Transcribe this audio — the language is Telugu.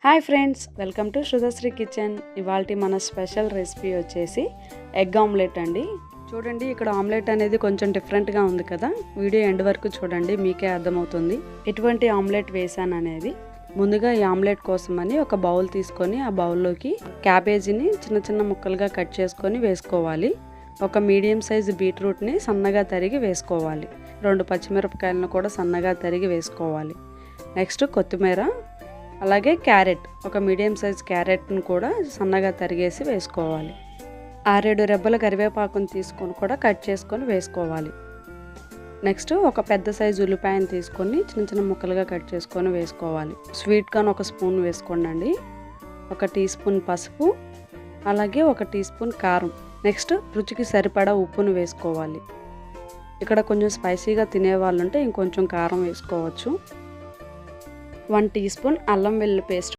Hi friends, welcome to Shudhashree kitchen. ఇవాల్టి మన స్పెషల్ రెసిపీ వచ్చేసి ఎగ్ ఆమ్లెట్ అండి. చూడండి, ఇక్కడ ఆమ్లెట్ అనేది కొంచెం డిఫరెంట్గా ఉంది కదా. వీడియో ఎండ్ వరకు చూడండి, మీకే అర్థమవుతుంది ఎటువంటి ఆమ్లెట్ వేసాను అనేది. ముందుగా ఈ ఆమ్లెట్ కోసమని ఒక బౌల్ తీసుకొని ఆ బౌల్లోకి క్యాబేజీని చిన్న చిన్న ముక్కలుగా కట్ చేసుకొని వేసుకోవాలి. ఒక మీడియం సైజు బీట్రూట్ని సన్నగా తరిగి వేసుకోవాలి. 2 పచ్చిమిరపకాయలను కూడా సన్నగా తరిగి వేసుకోవాలి. నెక్స్ట్ కొత్తిమీర, అలాగే క్యారెట్, ఒక మీడియం సైజ్ క్యారెట్ను కూడా సన్నగా తరిగేసి వేసుకోవాలి. 6-7 రెబ్బల కరివేపాకును తీసుకొని కూడా కట్ చేసుకొని వేసుకోవాలి. నెక్స్ట్ ఒక పెద్ద సైజు ఉల్లిపాయను తీసుకొని చిన్న చిన్న ముక్కలుగా కట్ చేసుకొని వేసుకోవాలి. స్వీట్ కార్న్ 1 స్పూన్ వేసుకోండి. 1 టీ స్పూన్ పసుపు, అలాగే 1 టీ స్పూన్ కారం. నెక్స్ట్ రుచికి సరిపడా ఉప్పును వేసుకోవాలి. ఇక్కడ కొంచెం స్పైసీగా తినేవాళ్ళు ఉంటే ఇంకొంచెం కారం వేసుకోవచ్చు. 1 టీ స్పూన్ అల్లం వెల్లుల్లి పేస్ట్